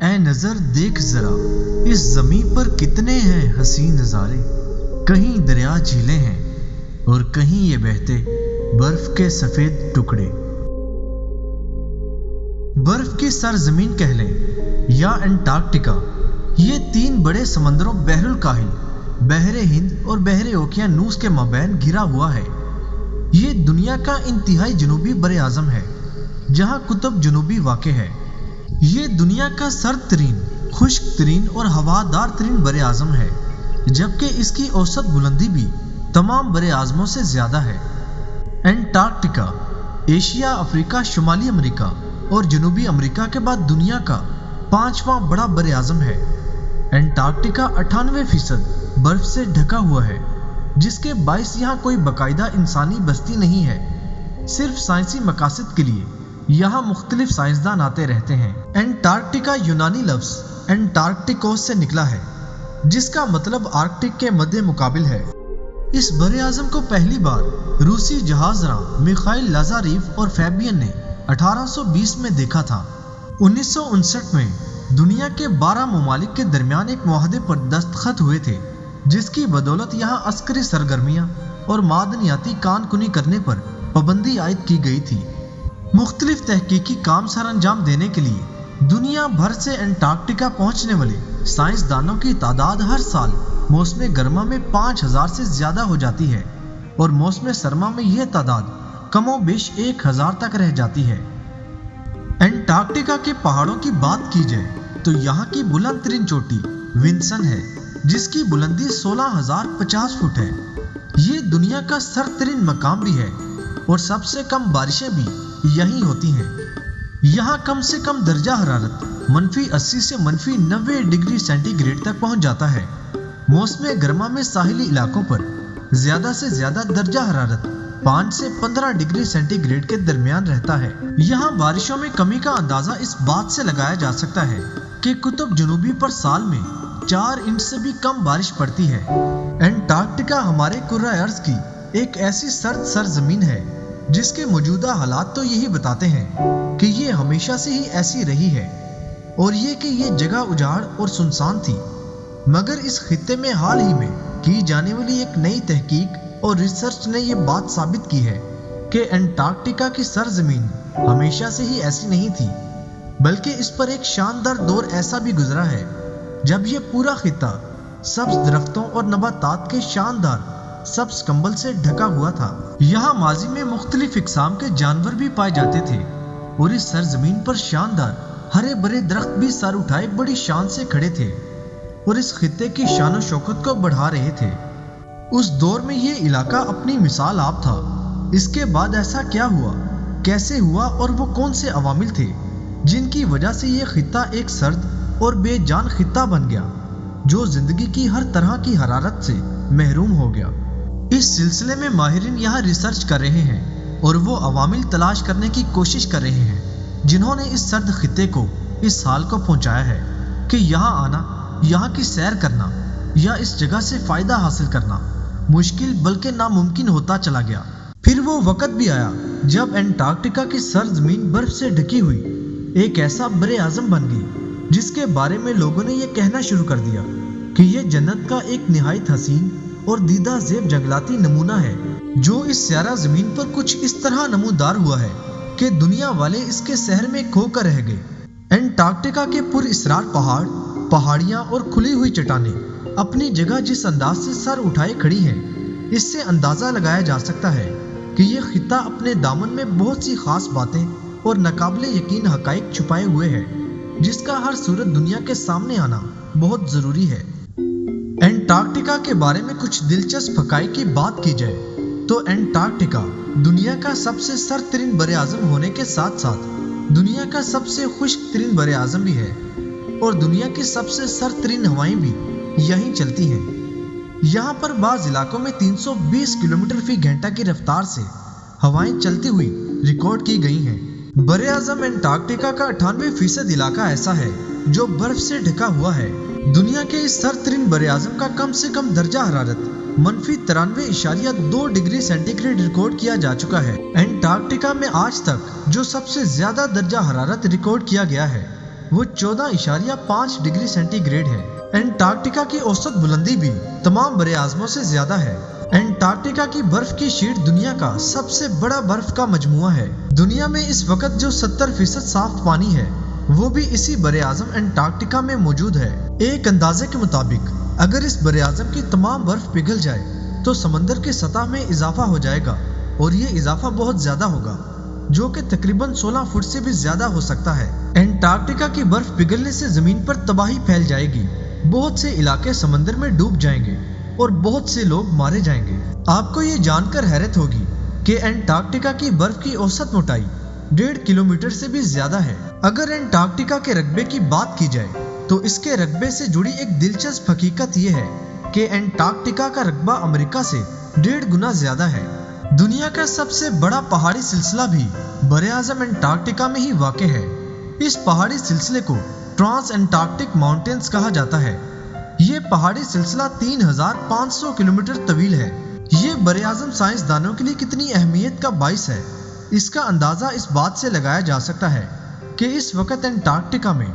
اے نظر دیکھ ذرا اس زمین پر کتنے ہیں حسین نظارے، کہیں دریا جھیلیں ہیں اور کہیں یہ بہتے برف کے سفید ٹکڑے۔ برف کی سرزمین کہہ لیں یا انٹارکٹیکا، یہ تین بڑے سمندروں بحر الکاہل، بحر ہند اور بحر اوقیانوس کے مابین گھرا ہوا ہے۔ یہ دنیا کا انتہائی جنوبی بر اعظم ہے جہاں قطب جنوبی واقع ہے۔ یہ دنیا کا سرد ترین، خشک ترین اور ہوادار ترین بر اعظم ہے، جبکہ اس کی اوسط بلندی بھی تمام بر اعظموں سے زیادہ ہے۔ انٹارکٹیکا ایشیا، افریقہ، شمالی امریکہ اور جنوبی امریکہ کے بعد دنیا کا 5واں بڑا بر اعظم ہے۔ انٹارکٹیکا 98% برف سے ڈھکا ہوا ہے، جس کے باعث یہاں کوئی باقاعدہ انسانی بستی نہیں ہے۔ صرف سائنسی مقاصد کے لیے یہاں مختلف سائنسدان آتے رہتے ہیں۔ انٹارکٹیکا یونانی لفظ انٹارکٹیکوس سے نکلا ہے، جس کا مطلب آرکٹک کے مد مقابل ہے۔ اس بر اعظم کو پہلی بار روسی جہاز راں میخائیل لازاریف اور فیبین نے 1820 میں دیکھا تھا۔ 1959 میں دنیا کے 12 ممالک کے درمیان ایک معاہدے پر دستخط ہوئے تھے، جس کی بدولت یہاں عسکری سرگرمیاں اور معدنیاتی کان کنی کرنے پر پابندی عائد کی گئی تھی۔ مختلف تحقیقی کام سر انجام دینے کے لیے دنیا بھر سے انٹارکٹیکا پہنچنے والے سائنسدانوں کی تعداد ہر سال موسم گرما میں 5000 سے زیادہ ہو جاتی ہے، اور موسم سرما میں یہ تعداد کم و بیش 1000 تک رہ جاتی ہے۔ انٹارکٹیکا کے پہاڑوں کی بات کی جائے تو یہاں کی بلند ترین چوٹی ونسن ہے، جس کی بلندی 16050 فٹ ہے۔ یہ دنیا کا سرد ترین مقام بھی ہے اور سب سے کم بارشیں بھی یہیں ہوتی ہیں۔ یہاں کم سے کم درجہ حرارت -80 سے -90 ڈگری سینٹی گریڈ تک پہنچ جاتا ہے۔ موسم گرما میں ساحلی علاقوں پر زیادہ سے زیادہ درجہ حرارت 5 سے 15 ڈگری سینٹی گریڈ کے درمیان رہتا ہے۔ یہاں بارشوں میں کمی کا اندازہ اس بات سے لگایا جا سکتا ہے کہ قطب جنوبی پر سال میں 4 انچ سے بھی کم بارش پڑتی ہے۔ انٹارکٹیکا ہمارے کرۂ ارض کی ایک ایسی سرد سرزمین ہے جس کے موجودہ حالات تو یہی بتاتے ہیں کہ یہ ہمیشہ سے ہی ایسی رہی ہے، اور یہ کہ یہ جگہ اجاڑ اور سنسان تھی۔ مگر اس خطے میں حال ہی میں کی جانے والی ایک نئی تحقیق اور ریسرچ نے یہ بات ثابت کی ہے کہ انٹارکٹیکا کی سرزمین ہمیشہ سے ہی ایسی نہیں تھی، بلکہ اس پر ایک شاندار دور ایسا بھی گزرا ہے جب یہ پورا خطہ سبز درختوں اور نباتات کے شاندار سبز کمبل سے ڈھکا ہوا تھا۔ یہاں ماضی میں مختلف اقسام کے جانور بھی پائے جاتے تھے، اور اس سرزمین پر شاندار ہرے بھرے درخت بھی سر اٹھائے بڑی شان سے کھڑے تھے اور اس خطے کی شان و شوکت کو بڑھا رہے تھے۔ اس دور میں یہ علاقہ اپنی مثال آپ تھا۔ اس کے بعد ایسا کیا ہوا، کیسے ہوا، اور وہ کون سے عوامل تھے جن کی وجہ سے یہ خطہ ایک سرد اور بے جان خطہ بن گیا جو زندگی کی ہر طرح کی حرارت سے محروم ہو گیا۔ اس سلسلے میں ماہرین یہاں ریسرچ کر رہے ہیں اور وہ عوامل تلاش کرنے کی کوشش کر رہے ہیں جنہوں نے اس سرد خطے کو اس حال کو پہنچایا ہے کہ یہاں آنا، یہاں کی سیر کرنا یا اس جگہ سے فائدہ حاصل کرنا مشکل بلکہ ناممکن ہوتا چلا گیا۔ پھر وہ وقت بھی آیا جب انٹارکٹیکا کی سرزمین برف سے ڈھکی ہوئی ایک ایسا بر اعظم بن گئی جس کے بارے میں لوگوں نے یہ کہنا شروع کر دیا کہ یہ جنت کا ایک نہایت حسین اور دیدہ زیب جنگلاتی نمونہ ہے، جو اس سیارہ زمین پر کچھ اس طرح نمودار ہوا ہے کہ دنیا والے اس کے سحر میں کھو کر رہ گئے۔ انٹارکٹیکا کے پر اسرار پہاڑ، پہاڑیاں اور کھلی ہوئی چٹانیں اپنی جگہ جس انداز سے سر اٹھائے کھڑی ہیں، اس سے اندازہ لگایا جا سکتا ہے کہ یہ خطہ اپنے دامن میں بہت سی خاص باتیں اور ناقابل یقین حقائق چھپائے ہوئے ہے، جس کا ہر صورت دنیا کے سامنے آنا بہت ضروری ہے۔ انٹارکٹیکا کے بارے میں کچھ دلچسپ حقائق کی بات کی جائے تو انٹارکٹیکا دنیا کا سب سے سرد ترین بر اعظم ہونے کے ساتھ ساتھ دنیا کا سب سے خشک ترین بر اعظم بھی ہے، اور دنیا کی سب سے سرد ترین ہوائیں بھی یہیں چلتی ہیں۔ یہاں پر بعض علاقوں میں 320 کلومیٹر فی گھنٹہ کی رفتار سے ہوائیں چلتی ہوئی ریکارڈ کی گئی ہیں۔ بر اعظم انٹارکٹیکا کا 98% علاقہ ایسا ہے جو برف سے ڈھکا ہوا ہے۔ دنیا کے اس سرد ترین بر اعظم کا کم سے کم درجہ حرارت -93.2 ڈگری سینٹی گریڈ ریکارڈ کیا جا چکا ہے۔ انٹارکٹیکا میں آج تک جو سب سے زیادہ درجہ حرارت ریکارڈ کیا گیا ہے वो 14.5 डिग्री सेंटीग्रेड है। एंटार्क्टिका की औसत बुलंदी भी तमाम बड़े आज़मों से ज्यादा है। एंटार्क्टिका की बर्फ की शीट दुनिया का सबसे बड़ा बर्फ का मजमुआ है। दुनिया में इस वक्त जो 70% साफ पानी है वो भी इसी बड़े आज़म एंटार्क्टिका में मौजूद है। एक अंदाजे के मुताबिक अगर इस बड़े आज़म की तमाम बर्फ पिघल जाए तो समंदर की सतह में इजाफा हो जाएगा और ये इजाफा बहुत ज्यादा होगा, जो कि तकरीबन 16 फुट से भी ज्यादा हो सकता है। एंटार्क्टिका की बर्फ पिघलने से जमीन पर तबाही फैल जाएगी, बहुत से इलाके समंदर में डूब जाएंगे और बहुत से लोग मारे जाएंगे। आपको ये जानकर हैरत होगी कि एंटार्क्टिका की बर्फ की औसत मोटाई 1.5 किलोमीटर से भी ज्यादा है। अगर एंटार्क्टिका के रकबे की बात की जाए तो इसके रकबे से जुड़ी एक दिलचस्प हकीकत यह है कि एंटार्क्टिका का रकबा अमेरिका से 1.5 गुना ज्यादा है। दुनिया का सबसे बड़ा पहाड़ी सिलसिला भी बड़े आज़म एंटार्क्टिका में ही वाक़ है। इस पहाड़ी सिलसिले को ट्रांस एंटार्क्टिक माउंटेन्स कहा जाता है। ये पहाड़ी सिलसिला 3500 किलोमीटर तवील है। ये बड़े आज़म साइंसदानों के लिए कितनी अहमियत का बाइस है, इसका अंदाज़ा इस बात से लगाया जा सकता है कि इस वक्त एंटार्क्टिका में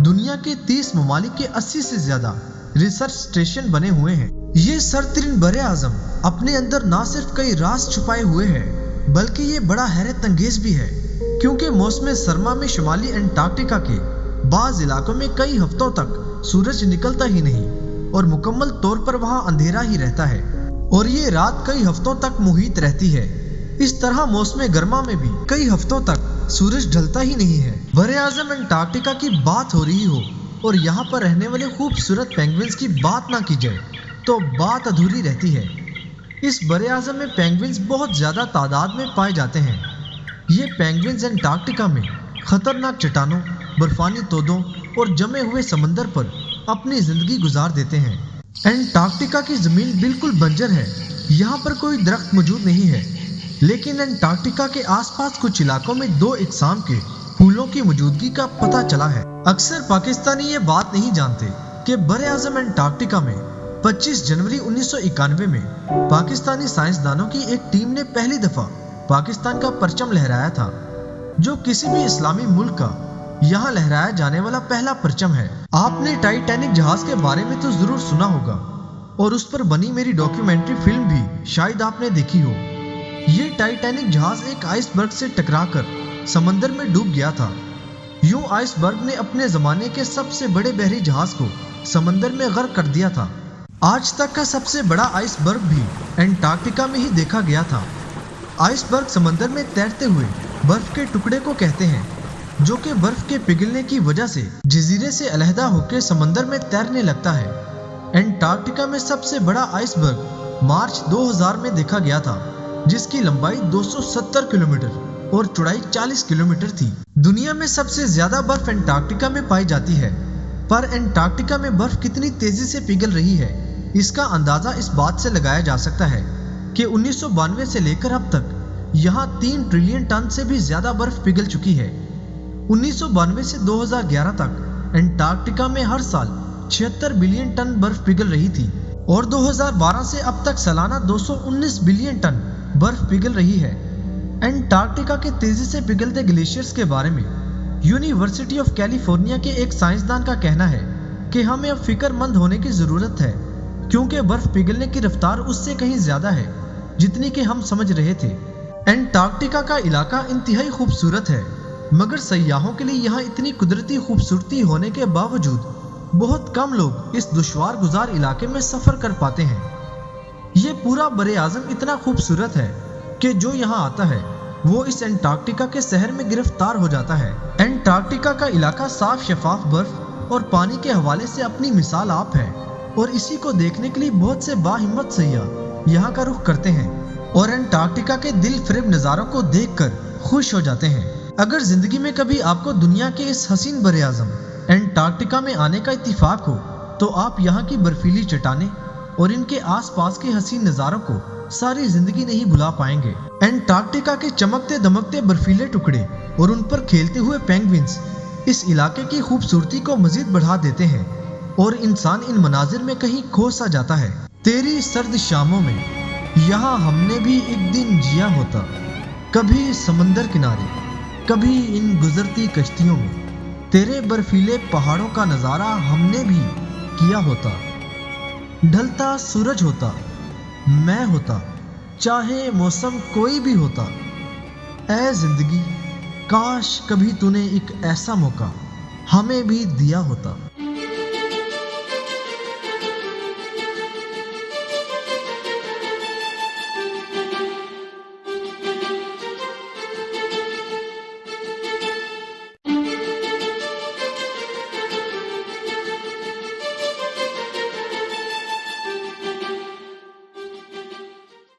दुनिया के 30 ममालिक के 80 से ज्यादा रिसर्च स्टेशन बने हुए हैं। ये सरतरीन बड़े आज़म अपने अंदर ना सिर्फ कई राज छुपाए हुए हैं बल्कि ये बड़ा हैरत अंगेज भी है, क्योंकि मौसम सरमा में शुमाली एंटार्क्टिका के बाज़ इलाकों में कई हफ्तों तक सूरज निकलता ही नहीं और मुकम्मल तौर पर वहाँ अंधेरा ही रहता है और ये रात कई हफ्तों तक मुहित रहती है। इस तरह मौसम गर्मा में भी कई हफ्तों तक सूरज ढलता ही नहीं है। बड़े आज़म एंटार्क्टिका की बात हो रही हो और यहाँ पर रहने वाले खूबसूरत पेंगुइन्स की बात ना की जाए तो बात अधूरी रहती है। इस बड़े आज़म में पेंगुइन्स बहुत ज़्यादा तादाद में पाए जाते हैं। ये पेंगुइन्स एंटार्क्टिका में खतरनाक चट्टानों, बर्फानी तोदों और जमे हुए समंदर पर अपनी ज़िंदगी गुजार देते हैं। एंटार्क्टिका की ज़मीन बिल्कुल बंजर है, यहाँ पर कोई दरख्त मौजूद नहीं है, लेकिन एंटार्क्टिका के आसपास कुछ इलाकों में 2 इकसाम के फूलों की मौजूदगी का पता चला है। अक्सर पाकिस्तानी ये बात नहीं जानते कि बड़े आज़म एंटार्क्टिका में 25 जनवरी 1991 में पाकिस्तानी साइंसदानों की एक टीम ने पहली दफा पाकिस्तान का परचम लहराया था, जो किसी भी इस्लामी मुल्क का यहाँ लहराया जाने वाला पहला परचम है। आपने टाइटैनिक जहाज के बारे में तो जरूर सुना होगा और उस पर बनी मेरी डॉक्यूमेंट्री फिल्म भी शायद आपने देखी हो। ये टाइटैनिक जहाज एक आइसबर्ग से टकराकर समंदर में डूब गया था। यूं आइसबर्ग ने अपने जमाने के सबसे बड़े बहरी जहाज को समंदर में गर्क कर दिया था। आज तक का सबसे बड़ा आइसबर्ग भी एंटार्क्टिका में ही देखा गया था। आइसबर्ग समंदर में तैरते हुए बर्फ के टुकड़े को कहते हैं, जो कि बर्फ के पिघलने की वजह से जजीरे से अलहदा होकर समंदर में तैरने लगता है। एंटार्क्टिका में सबसे बड़ा आइसबर्ग मार्च 2000 में देखा गया था, जिसकी लंबाई 270 किलोमीटर और चौड़ाई 40 किलोमीटर थी। दुनिया में सबसे ज्यादा बर्फ एंटार्क्टिका में पाई जाती है, पर एंटार्क्टिका में बर्फ कितनी तेजी से पिघल रही है इसका अंदाजा इस बात से लगाया जा सकता है कि 1992 से लेकर अब तक यहाँ 3 ट्रिलियन टन से भी ज्यादा बर्फ पिघल चुकी है। 1992 से 2011 तक एंटार्क्टिका में हर साल 76 बिलियन टन बर्फ पिघल रही थी और 2012 से अब तक सालाना 219 बिलियन टन बर्फ पिघल रही है। एंटार्क्टिका के तेजी से पिघलते ग्लेशियर्स के बारे में यूनिवर्सिटी ऑफ कैलिफोर्निया के एक साइंसदान का कहना है कि हमें अब फिक्रमंद होने की जरूरत है, क्योंकि बर्फ पिघलने की रफ्तार उससे कहीं ज्यादा है जितनी कि हम समझ रहे थे। एंटार्क्टिका का इलाका इंतहाई खूबसूरत है, मगर सयाहों के लिए यहाँ इतनी कुदरती खूबसूरती होने के बावजूद बहुत कम लोग इस दुश्वार गुजार इलाके में सफर कर पाते हैं। ये पूरा बड़े आज़म इतना खूबसूरत है कि जो यहाँ आता है वो इस एंटार्क्टिका के शहर में गिरफ्तार हो जाता है। एंटार्क्टिका का इलाका साफ शफाफ बर्फ और पानी के हवाले से अपनी मिसाल आप है और इसी को देखने के लिए बहुत से बाहिम्मत सयाह यहाँ का रुख करते हैं और एंटार्क्टिका के दिल फरेब नज़ारों को देखकर खुश हो जाते हैं। अगर जिंदगी में कभी आपको दुनिया के इस हसीन बड़े आज़म एंटार्क्टिका में आने का इत्तेफाक हो तो आप यहाँ की बर्फीली चट्टानें और इनके आसपास के हसीन नज़ारों को सारी जिंदगी नहीं भुला पाएंगे। एंटार्क्टिका के चमकते दमकते बर्फीले टुकड़े और उन पर खेलते हुए पेंगुइन्स इस इलाके की खूबसूरती को मजीद बढ़ा देते हैं और इंसान इन मनाजिर में कहीं खो सा जाता है। तेरी सर्द शामों में यहाँ हमने भी एक दिन जिया होता, कभी समंदर किनारे कभी इन गुजरती कश्तियों में। تیرے برفیلے پہاڑوں کا نظارہ ہم نے بھی کیا ہوتا، ڈھلتا سورج ہوتا، میں ہوتا، چاہے موسم کوئی بھی ہوتا۔ اے زندگی، کاش کبھی تو نے ایک ایسا موقع ہمیں بھی دیا ہوتا۔